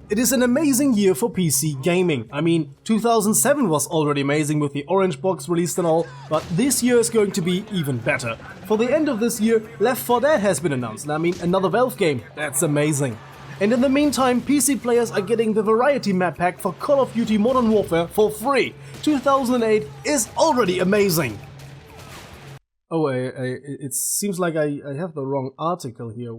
It is an amazing year for PC gaming. I mean, 2007 was already amazing with the Orange Box released and all, but this year is going to be even better. For the end of this year, Left 4 Dead has been announced, and I mean another Valve game. That's amazing. And in the meantime, PC players are getting the Variety Map Pack for Call of Duty Modern Warfare for free. 2008 is already amazing. Oh, it seems like I have the wrong article here.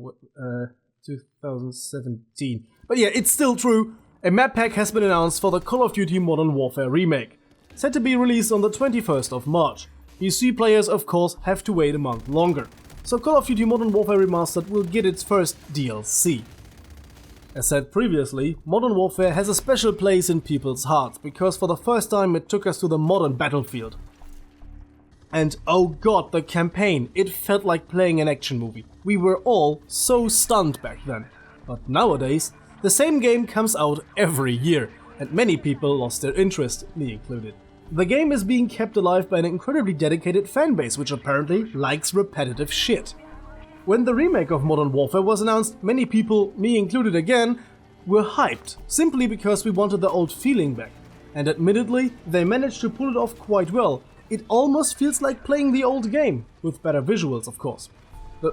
2017. But yeah, it's still true. A map pack has been announced for the Call of Duty Modern Warfare remake, set to be released on the 21st of March. PC players, of course, have to wait a month longer. So Call of Duty Modern Warfare Remastered will get its first DLC. As said previously, Modern Warfare has a special place in people's hearts, because for the first time it took us to the modern battlefield. And oh god, the campaign, it felt like playing an action movie. We were all so stunned back then. But nowadays, the same game comes out every year, and many people lost their interest, me included. The game is being kept alive by an incredibly dedicated fanbase, which apparently likes repetitive shit. When the remake of Modern Warfare was announced, many people, me included again, were hyped, simply because we wanted the old feeling back. And admittedly, they managed to pull it off quite well. It almost feels like playing the old game, with better visuals of course.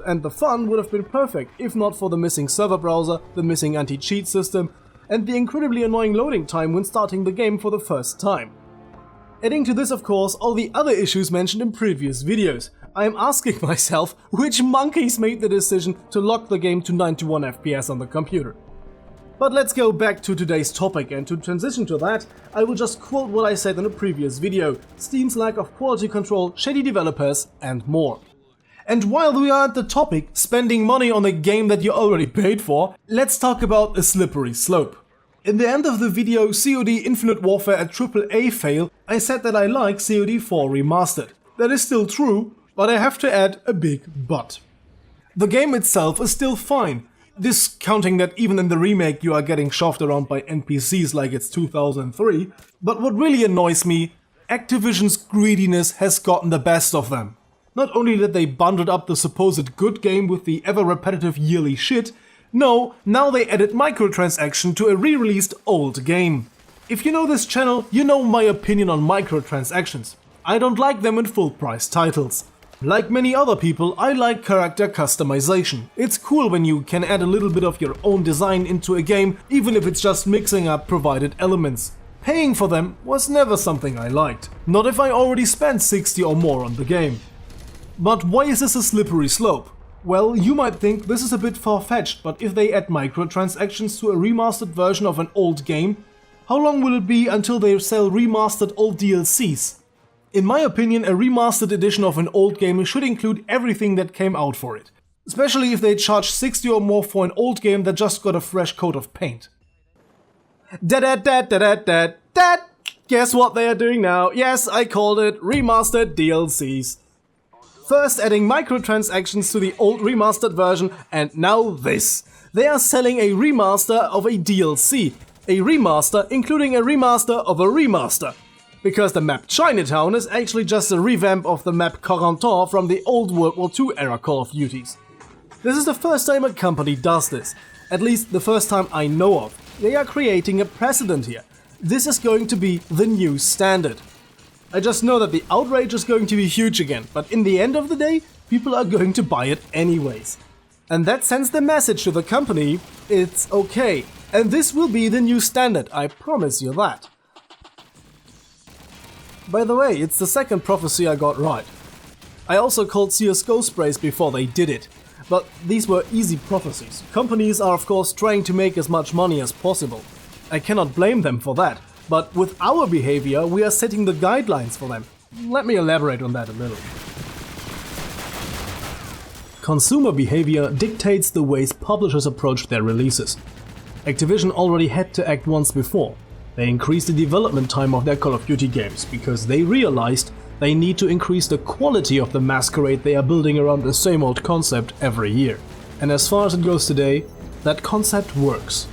And the fun would have been perfect if not for the missing server browser, the missing anti-cheat system, and the incredibly annoying loading time when starting the game for the first time. Adding to this, of course, all the other issues mentioned in previous videos. I am asking myself, which monkeys made the decision to lock the game to 91 FPS on the computer? But let's go back to today's topic, and to transition to that, I will just quote what I said in a previous video: Steam's lack of quality control, shady developers, and more. And while we are at the topic, spending money on a game that you already paid for, let's talk about a slippery slope. In the end of the video COD Infinite Warfare a AAA fail, I said that I like COD 4 Remastered. That is still true, but I have to add a big but. The game itself is still fine, discounting that even in the remake you are getting shoved around by NPCs like it's 2003, but what really annoys me, Activision's greediness has gotten the best of them. Not only did they bundle up the supposed good game with the ever-repetitive yearly shit, no, now they added microtransaction to a re-released old game. If you know this channel, you know my opinion on microtransactions. I don't like them in full-price titles. Like many other people, I like character customization. It's cool when you can add a little bit of your own design into a game, even if it's just mixing up provided elements. Paying for them was never something I liked. Not if I already spent 60 or more on the game. But why is this a slippery slope? Well, you might think this is a bit far-fetched, but if they add microtransactions to a remastered version of an old game, how long will it be until they sell remastered old DLCs? In my opinion, a remastered edition of an old game should include everything that came out for it. Especially if they charge 60 or more for an old game that just got a fresh coat of paint. Guess what they are doing now? Yes, I called it remastered DLCs. First adding microtransactions to the old remastered version, and now this. They are selling a remaster of a DLC. A remaster including a remaster of a remaster. Because the map Chinatown is actually just a revamp of the map Corentin from the old World War II era Call of Duties. This is the first time a company does this. At least the first time I know of. They are creating a precedent here. This is going to be the new standard. I just know that the outrage is going to be huge again, but in the end of the day, people are going to buy it anyways. And that sends the message to the company, it's okay. And this will be the new standard, I promise you that. By the way, it's the second prophecy I got right. I also called CSGO sprays before they did it. But these were easy prophecies. Companies are of course trying to make as much money as possible. I cannot blame them for that. But with our behavior, we are setting the guidelines for them. Let me elaborate on that a little. Consumer behavior dictates the ways publishers approach their releases. Activision already had to act once before. They increased the development time of their Call of Duty games because they realized they need to increase the quality of the masquerade they are building around the same old concept every year. And as far as it goes today, that concept works.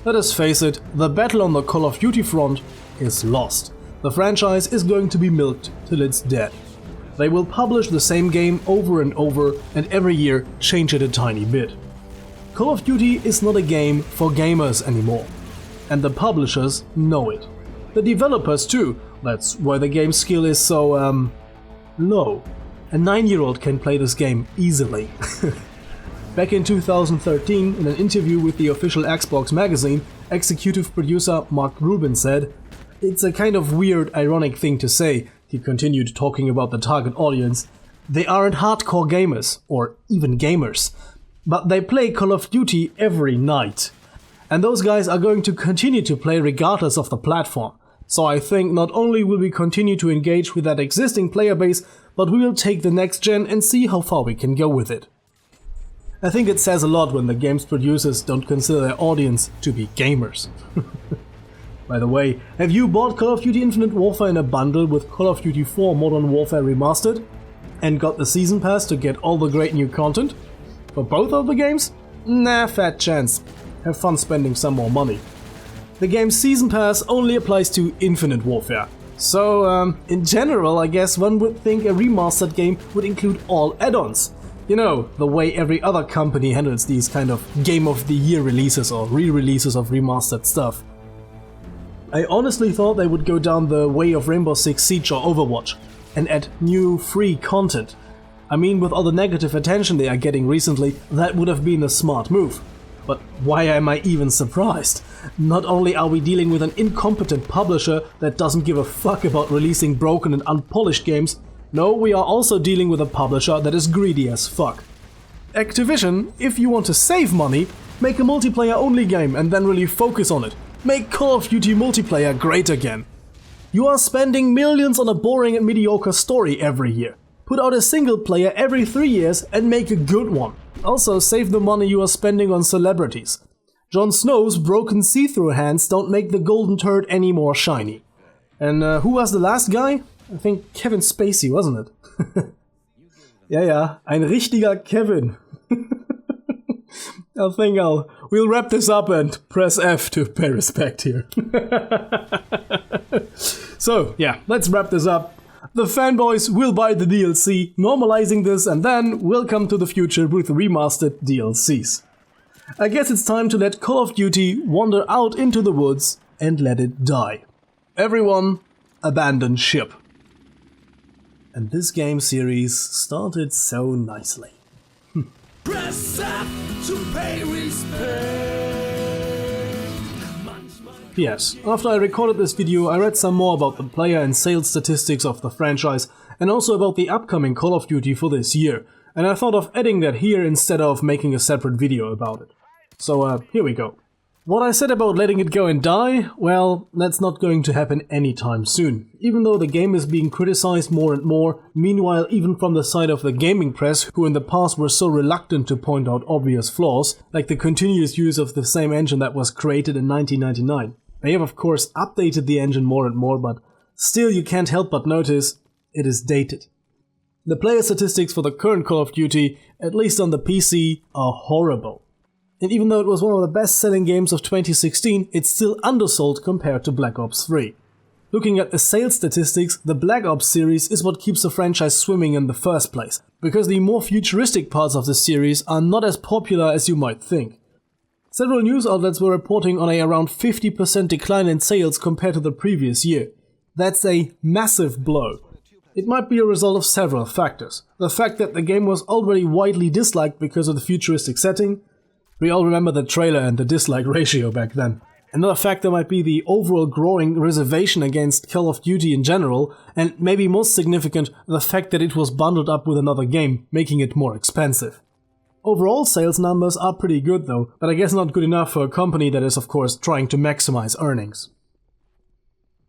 Let us face it, the battle on the Call of Duty front is lost. The franchise is going to be milked till it's dead. They will publish the same game over and over and every year change it a tiny bit. Call of Duty is not a game for gamers anymore. And the publishers know it. The developers too, that's why the game skill is so, low. A 9-year-old can play this game easily. Back in 2013, in an interview with the official Xbox magazine, executive producer Mark Rubin said, "It's a kind of weird, ironic thing to say," he continued talking about the target audience. "They aren't hardcore gamers, or even gamers, but they play Call of Duty every night. And those guys are going to continue to play regardless of the platform. So I think not only will we continue to engage with that existing player base, but we will take the next gen and see how far we can go with it." I think it says a lot when the game's producers don't consider their audience to be gamers. By the way, have you bought Call of Duty Infinite Warfare in a bundle with Call of Duty 4 Modern Warfare Remastered? And got the Season Pass to get all the great new content? For both of the games? Nah, fat chance. Have fun spending some more money. The game's Season Pass only applies to Infinite Warfare. So, in general, I guess one would think a remastered game would include all add-ons. You know, the way every other company handles these kind of Game of the Year releases or re-releases of remastered stuff. I honestly thought they would go down the way of Rainbow Six Siege or Overwatch and add new free content. I mean, with all the negative attention they are getting recently, that would have been a smart move. But why am I even surprised? Not only are we dealing with an incompetent publisher that doesn't give a fuck about releasing broken and unpolished games, no, we are also dealing with a publisher that is greedy as fuck. Activision, if you want to save money, make a multiplayer-only game and then really focus on it. Make Call of Duty multiplayer great again. You are spending millions on a boring and mediocre story every year. Put out a single player every 3 years and make a good one. Also save the money you are spending on celebrities. Jon Snow's broken see-through hands don't make the golden turd any more shiny. And who was the last guy? I think Kevin Spacey, wasn't it? Ja, ein richtiger Kevin. I think we'll wrap this up and press F to pay respect here. So, yeah, let's wrap this up. The fanboys will buy the DLC, normalizing this, and then we'll come to the future with remastered DLCs. I guess it's time to let Call of Duty wander out into the woods and let it die. Everyone, abandon ship. And this game series started so nicely. Press F to pay respect. Yes, after I recorded this video, I read some more about the player and sales statistics of the franchise, and also about the upcoming Call of Duty for this year, and I thought of adding that here instead of making a separate video about it. So here we go. What I said about letting it go and die, well, that's not going to happen anytime soon. Even though the game is being criticized more and more, meanwhile even from the side of the gaming press, who in the past were so reluctant to point out obvious flaws, like the continuous use of the same engine that was created in 1999. They have of course updated the engine more and more, but still you can't help but notice it is dated. The player statistics for the current Call of Duty, at least on the PC, are horrible. And even though it was one of the best-selling games of 2016, it's still undersold compared to Black Ops 3. Looking at the sales statistics, the Black Ops series is what keeps the franchise swimming in the first place, because the more futuristic parts of the series are not as popular as you might think. Several news outlets were reporting on a around 50% decline in sales compared to the previous year. That's a massive blow. It might be a result of several factors. The fact that the game was already widely disliked because of the futuristic setting. We all remember the trailer and the dislike ratio back then. Another factor might be the overall growing reservation against Call of Duty in general, and maybe most significant, the fact that it was bundled up with another game, making it more expensive. Overall sales numbers are pretty good though, but I guess not good enough for a company that is of course trying to maximize earnings.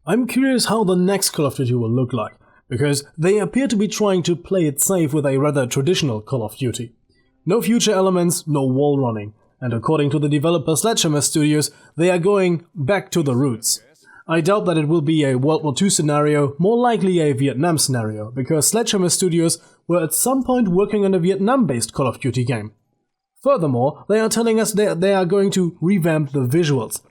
I'm curious how the next Call of Duty will look like, because they appear to be trying to play it safe with a rather traditional Call of Duty. No future elements, no wall running. And according to the developer Sledgehammer Studios, they are going back to the roots. I doubt that it will be a World War II scenario, more likely a Vietnam scenario, because Sledgehammer Studios were at some point working on a Vietnam-based Call of Duty game. Furthermore, they are telling us that they are going to revamp the visuals.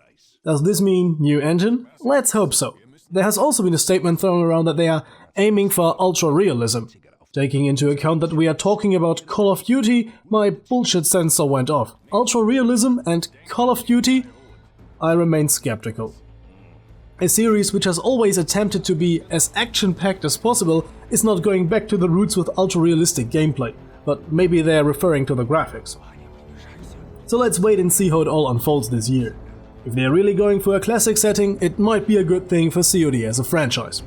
Does this mean new engine? Let's hope so. There has also been a statement thrown around that they are aiming for ultra-realism. Taking into account that we are talking about Call of Duty, my bullshit sensor went off. Ultra realism and Call of Duty? I remain skeptical. A series which has always attempted to be as action-packed as possible is not going back to the roots with ultra-realistic gameplay, but maybe they're referring to the graphics. So let's wait and see how it all unfolds this year. If they're really going for a classic setting, it might be a good thing for COD as a franchise.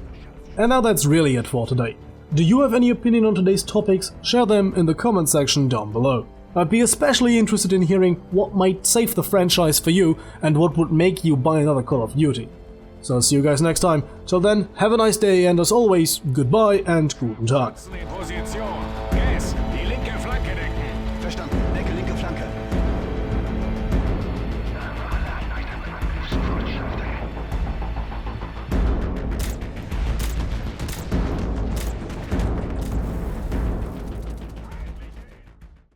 And now that's really it for today. Do you have any opinion on today's topics? Share them in the comment section down below. I'd be especially interested in hearing what might save the franchise for you and what would make you buy another Call of Duty. So I'll see you guys next time. Till then, have a nice day and as always, goodbye and guten Tag.